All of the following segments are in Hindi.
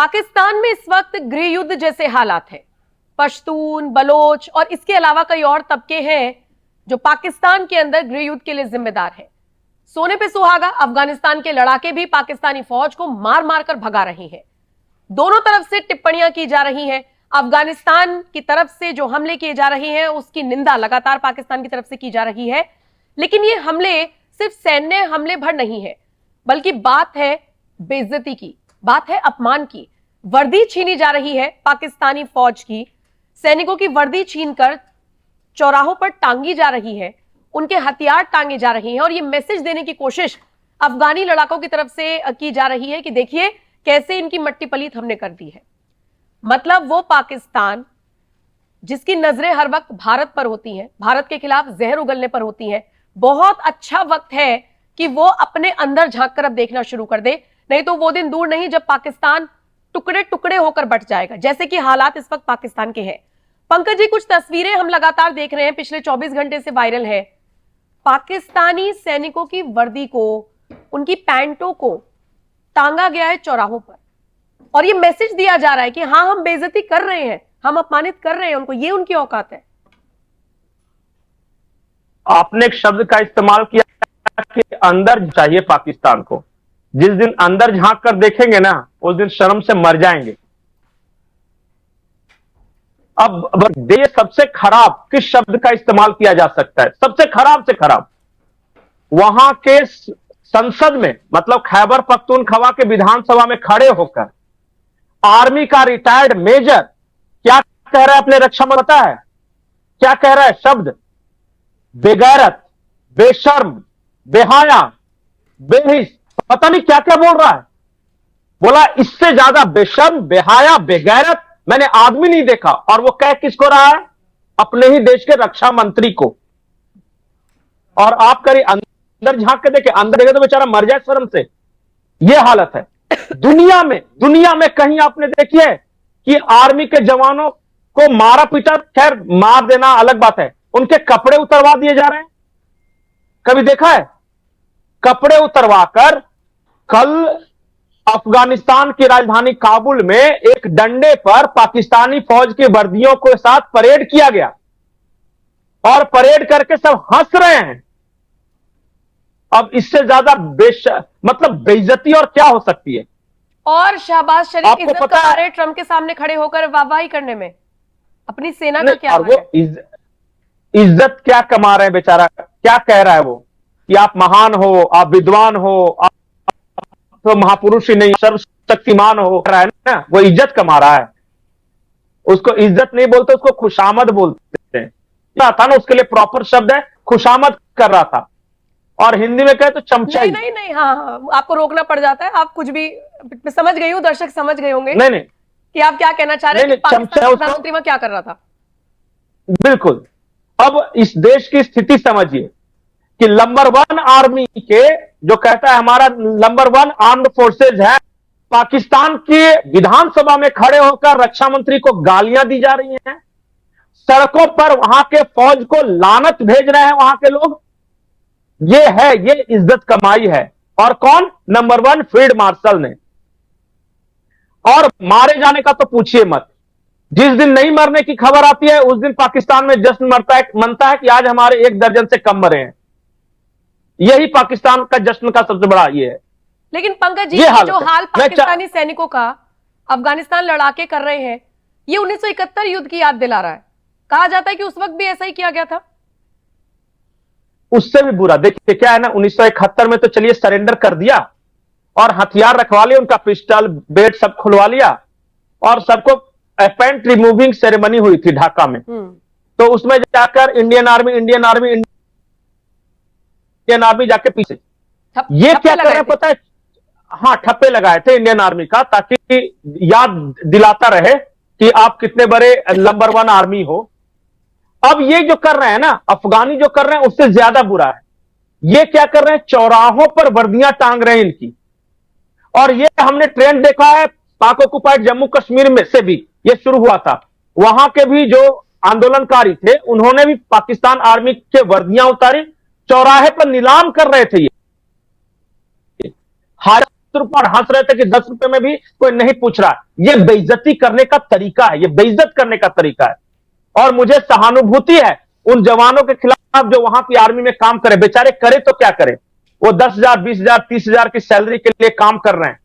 पाकिस्तान में इस वक्त गृह युद्ध जैसे हालात हैं। पश्तून, बलोच और इसके अलावा कई और तबके हैं जो पाकिस्तान के अंदर गृह युद्ध के लिए जिम्मेदार हैं। सोने पे सुहागा अफगानिस्तान के लड़ाके भी पाकिस्तानी फौज को मार मार कर भगा रही हैं। दोनों तरफ से टिप्पणियां की जा रही हैं। अफगानिस्तान की तरफ से जो हमले किए जा रहे हैं उसकी निंदा लगातार पाकिस्तान की तरफ से की जा रही है। लेकिन ये हमले सिर्फ सैन्य हमले भर नहीं है, बल्कि बात है बेइज्जती की, बात है अपमान की। वर्दी छीनी जा रही है पाकिस्तानी फौज की, सैनिकों की वर्दी छीनकर चौराहों पर टांगी जा रही है, उनके हथियार टांगे जा रहे हैं और ये मैसेज देने की कोशिश अफगानी लड़ाकों की तरफ से की जा रही है कि देखिए कैसे इनकी मट्टी पलीत हमने कर दी है। मतलब वो पाकिस्तान जिसकी नजरें हर वक्त भारत पर होती हैं, भारत के खिलाफ जहर उगलने पर होती हैं, बहुत अच्छा वक्त है कि वो अपने अंदर झांक कर अब देखना शुरू कर दे। नहीं तो वो दिन दूर नहीं जब पाकिस्तान टुकड़े टुकड़े होकर बट जाएगा, जैसे कि हालात इस वक्त पाकिस्तान के हैं। पंकज जी, कुछ तस्वीरें हम लगातार देख रहे हैं, पिछले 24 घंटे से वायरल है। पाकिस्तानी सैनिकों की वर्दी को, उनकी पैंटों को टांगा गया है चौराहों पर और ये मैसेज दिया जा रहा है कि हाँ, हम बेइज्जती कर रहे हैं, हम अपमानित कर रहे हैं उनको, ये उनकी औकात है। आपने एक शब्द का इस्तेमाल किया कि अंदर चाहिए पाकिस्तान को। जिस दिन अंदर झांक कर देखेंगे ना, उस दिन शर्म से मर जाएंगे। अब देश सबसे खराब किस शब्द का इस्तेमाल किया जा सकता है? सबसे खराब से खराब वहां के संसद में, मतलब खैबर पख्तूनख्वा के विधानसभा में खड़े होकर आर्मी का रिटायर्ड मेजर क्या कह रहा है अपने रक्षा में, पता है क्या कह रहा है? शब्द बेगैरत, बेशर्म, बेहाया, बेहिस, पता नहीं क्या क्या बोल रहा है। बोला इससे ज्यादा बेशर्म, बेहाया, बेगैरत मैंने आदमी नहीं देखा। और वो कह किसको रहा है? अपने ही देश के रक्षा मंत्री को। और आप करिए अंदर झांक के देखे, अंदर देखे तो बेचारा मर जाए शर्म से। ये हालत है दुनिया में कहीं आपने देखी है कि आर्मी के जवानों को मारा पीटा? खैर, मार देना अलग बात है, उनके कपड़े उतरवा दिए जा रहे हैं? कभी देखा है? कपड़े उतरवाकर कल अफगानिस्तान की राजधानी काबुल में एक डंडे पर पाकिस्तानी फौज की वर्दियों के साथ परेड किया गया और परेड करके सब हंस रहे हैं। अब इससे ज्यादा मतलब बेइज्जती और क्या हो सकती है? और शहबाज शरीफ इज्जत कमा रहे ट्रंप के सामने खड़े होकर वाहवाही करने में, अपनी सेना का क्या वो इज्जत क्या कमा रहे हैं? बेचारा क्या कह रहा है वो कि आप महान हो, आप विद्वान हो, आप तो महापुरुष ही नहीं, सर्वशक्तिमान हो रहा है ना, वो इज्जत कमा रहा है। उसको इज्जत नहीं बोलते, उसको खुशामद बोलते हैं। था ना, उसके लिए प्रॉपर शब्द है, खुशामद कर रहा था। और हिंदी में कहे तो चमचा। नहीं, हाँ, आपको रोकना पड़ जाता है। आप कुछ भी, मैं समझ गई हूँ, दर्शक समझ गए होंगे नहीं कि आप क्या कहना चाह रहे हैं। प्रधानमंत्री में क्या कर रहा था? बिल्कुल। अब इस देश की स्थिति समझिए कि नंबर 1 आर्मी के जो कहता है हमारा नंबर 1 आर्म्ड फोर्सेज है, पाकिस्तान के विधानसभा में खड़े होकर रक्षा मंत्री को गालियां दी जा रही हैं। सड़कों पर वहां के फौज को लानत भेज रहे हैं वहां के लोग। ये इज्जत कमाई है। और कौन? नंबर 1 फील्ड मार्शल ने। और मारे जाने का तो पूछिए मत। जिस दिन नहीं मरने की खबर आती है उस दिन पाकिस्तान में जश्न मनता है कि आज हमारे 1 दर्जन से कम मरे हैं। यही पाकिस्तान का जश्न का सबसे बड़ा ये है। लेकिन पंकज जी, जो हाल पाकिस्तानी सैनिकों का अफगानिस्तान लड़ाके कर रहे हैं, ये 1971 युद्ध की याद दिला रहा है। कहा जाता है कि उस वक्त भी ऐसा ही किया गया था। उससे भी बुरा देखिए क्या है ना, 1971 में तो चलिए सरेंडर कर दिया और हथियार रखवा लिए, उनका पिस्टल, बेट सब खुलवा लिया और सबको पैंट रिमूविंग सेरेमनी हुई थी ढाका में। तो उसमें जाकर इंडियन आर्मी जाके पीछे ये क्या कर रहे हैं पता है? हाँ, ठप्पे लगाए थे इंडियन आर्मी का, ताकि याद दिलाता रहे कि आप कितने बड़े नंबर 1 आर्मी हो। अब ये जो कर रहे हैं ना, अफगानी जो कर रहे हैं उससे ज्यादा बुरा है। ये क्या कर रहे हैं? चौराहों पर वर्दियां टांग रहे हैं इनकी। और ये हमने ट्रेंड देखा है पाक ऑक्युपाइड जम्मू कश्मीर में से भी ये शुरू हुआ था। वहां के भी जो आंदोलनकारी थे उन्होंने भी पाकिस्तान आर्मी के वर्दियां उतारी, चौराहे पर नीलाम कर रहे थे। ये रुपए और हंस रहे थे कि 10 रुपए में भी कोई नहीं पूछ रहा। ये बेइज्जती करने का तरीका है, ये बेइज्जत करने का तरीका है। और मुझे सहानुभूति है उन जवानों के खिलाफ जो वहां की आर्मी में काम करे। बेचारे करे तो क्या करे, वो 10,000, 20,000, 30,000 की सैलरी के लिए काम कर रहे हैं।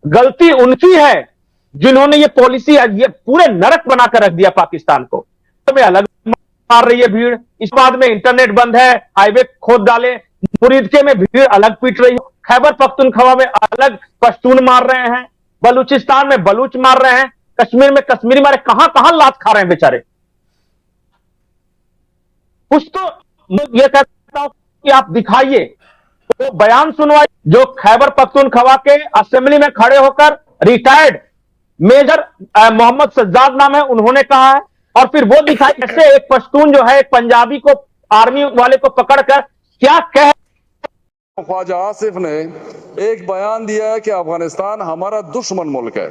गलती उनकी है जिन्होंने ये पॉलिसी, ये पूरे नरक बनाकर रख दिया पाकिस्तान को। तो में अलग मार रही है भीड़, इस बाद में इंटरनेट बंद है, हाईवे खोद डाले, मुरीदके में भीड़ अलग पीट रही है, खैबर पख्तूनख्वा में अलग पश्तून मार रहे हैं, बलूचिस्तान में बलूच मार रहे हैं, कश्मीर में कश्मीरी मारे, कहां कहां लात खा रहे हैं बेचारे। कुछ तो ये कहता हूं कि आप दिखाइए, तो बयान सुनवाइए जो खैबर पख्तूनख्वा के असेंबली में खड़े होकर रिटायर्ड मेजर मोहम्मद सज्जाद नाम है, उन्होंने कहा है। और फिर वो दिखाई कैसे एक पश्तून जो है एक पंजाबी को, आर्मी वाले को पकड़कर क्या कह। ख्वाजा आसिफ ने एक बयान दिया है कि अफगानिस्तान हमारा दुश्मन मुल्क है।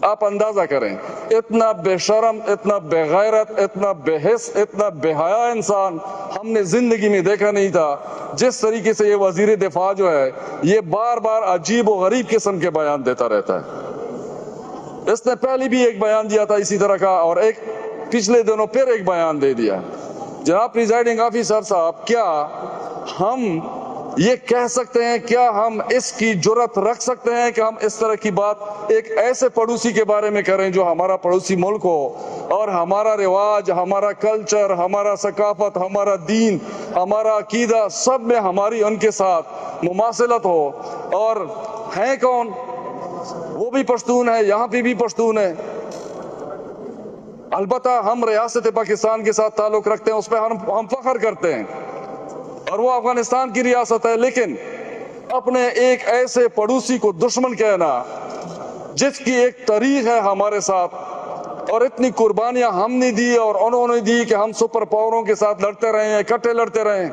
आप अंदाजा करें, इतना बेशरम, इतना बेगैरत, इतना बेहिस, इतना बेहया इंसान हमने जिंदगी में देखा नहीं था। जिस तरीके से ये वजीर दिफा जो है ये बार बार अजीब और गरीब किस्म के बयान देता रहता है। इसने पहले भी एक बयान दिया था इसी तरह का, और एक पिछले दिनों फिर एक बयान दे दिया। जनाब प्रिजाइडिंग ऑफिसर साहब, क्या हम ये कह सकते हैं, क्या हम इसकी जुर्रत रख सकते हैं कि हम इस तरह की बात एक ऐसे पड़ोसी के बारे में करें जो हमारा पड़ोसी मुल्क हो और हमारा रिवाज, हमारा कल्चर, हमारा सकाफत, हमारा दीन, हमारा अकीदा, सब में हमारी उनके साथ मुमासिलत हो। और हैं कौन? वो भी पश्तून है, यहाँ पे भी पश्तून है। अलबत्ता हम रियासत पाकिस्तान के साथ ताल्लुक रखते हैं, उस पर हम फख्र करते हैं, और वो अफगानिस्तान की रियासत है। लेकिन अपने एक ऐसे पड़ोसी को दुश्मन कहना जिसकी एक तारीख है हमारे साथ, और इतनी कुर्बानियां हमने दी और उन्होंने दी कि हम सुपर पावरों के साथ लड़ते रहे हैं, इकट्ठे लड़ते रहे,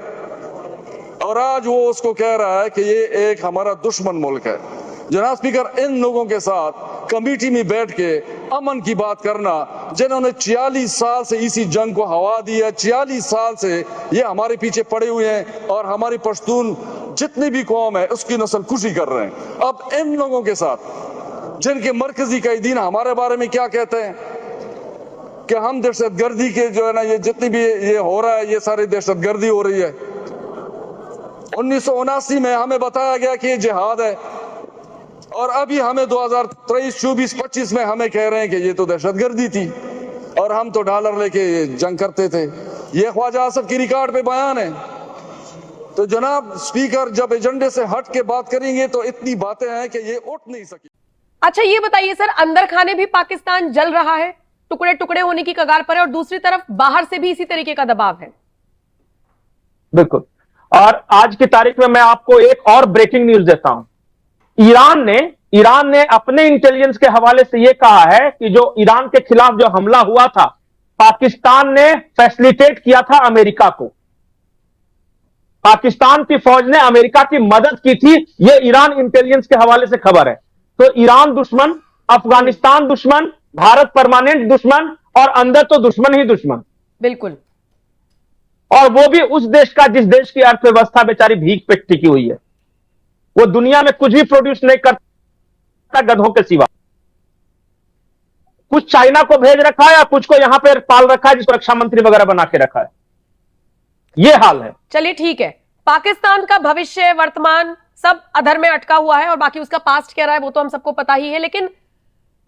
और आज वो उसको कह रहा है कि ये एक हमारा दुश्मन मुल्क है। जनाब स्पीकर, इन लोगों के साथ कमेटी में बैठ के अमन की बात करना, जिन्होंने 46 साल से इसी जंग को हवा दी है, 46 साल से ये हमारे पीछे पड़े हुए हैं और हमारी पश्तून जितनी भी कौम है उसकी नस्ल खुशी कर रहे हैं। अब इन लोगों के साथ जिनके मरकजी कैदीन हमारे बारे में क्या कहते हैं कि हम दहशतगर्दी के जो है ना, ये जितनी भी ये हो रहा है, ये सारी दहशतगर्दी हो रही है। 1979 में हमें बताया गया कि ये जिहाद है, और अभी हमें 2023, 24, 25 में हमें कह रहे हैं कि ये तो दहशतगर्दी थी और हम तो डॉलर लेके जंग करते थे। ये ख्वाजा आसिफ की रिकॉर्ड पे बयान है। तो जनाब स्पीकर, जब एजेंडे से हट के बात करेंगे तो इतनी बातें हैं कि ये उठ नहीं सकी। अच्छा ये बताइए सर, अंदर खाने भी पाकिस्तान जल रहा है, टुकड़े टुकड़े होने की कगार पर है, और दूसरी तरफ बाहर से भी इसी तरीके का दबाव है। बिल्कुल। और आज की तारीख में मैं आपको एक और ब्रेकिंग न्यूज देता हूं। ईरान ने अपने इंटेलिजेंस के हवाले से यह कहा है कि जो ईरान के खिलाफ जो हमला हुआ था, पाकिस्तान ने फैसिलिटेट किया था अमेरिका को। पाकिस्तान की फौज ने अमेरिका की मदद की थी, यह ईरान इंटेलिजेंस के हवाले से खबर है। तो ईरान दुश्मन, अफगानिस्तान दुश्मन, भारत परमानेंट दुश्मन, और अंदर तो दुश्मन ही दुश्मन। बिल्कुल। और वो भी उस देश का जिस देश की अर्थव्यवस्था बेचारी भीख पे टिकी हुई है। वो दुनिया में कुछ भी प्रोड्यूस नहीं करता गधों के सिवा। कुछ चाइना को भेज रखा है या कुछ को यहां पर पाल रखा है, जिसको रक्षा मंत्री वगैरह बना के रखा है। ये हाल है। चलिए ठीक है, पाकिस्तान का भविष्य, वर्तमान सब अधर में अटका हुआ है, और बाकी उसका पास्ट क्या रहा है वो तो हम सबको पता ही है। लेकिन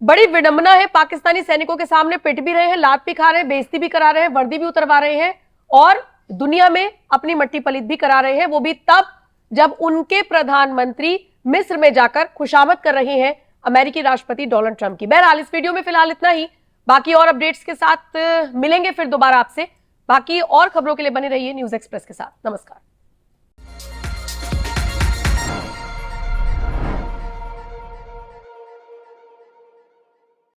बड़ी विडंबना है, पाकिस्तानी सैनिकों के सामने पिट भी रहे हैं, लात भी खा रहे हैं, बेइज्जती भी करा रहे हैं, वर्दी भी उतरवा रहे हैं, और दुनिया में अपनी मट्टी पलीत भी करा रहे हैं। वो भी तब जब उनके प्रधानमंत्री मिस्र में जाकर खुशामद कर रहे हैं अमेरिकी राष्ट्रपति डोनाल्ड ट्रंप की। बहरहाल इस वीडियो में फिलहाल इतना ही, बाकी और अपडेट्स के साथ मिलेंगे फिर दोबारा आपसे। बाकी और खबरों के लिए बने रहिए न्यूज एक्सप्रेस के साथ। नमस्कार।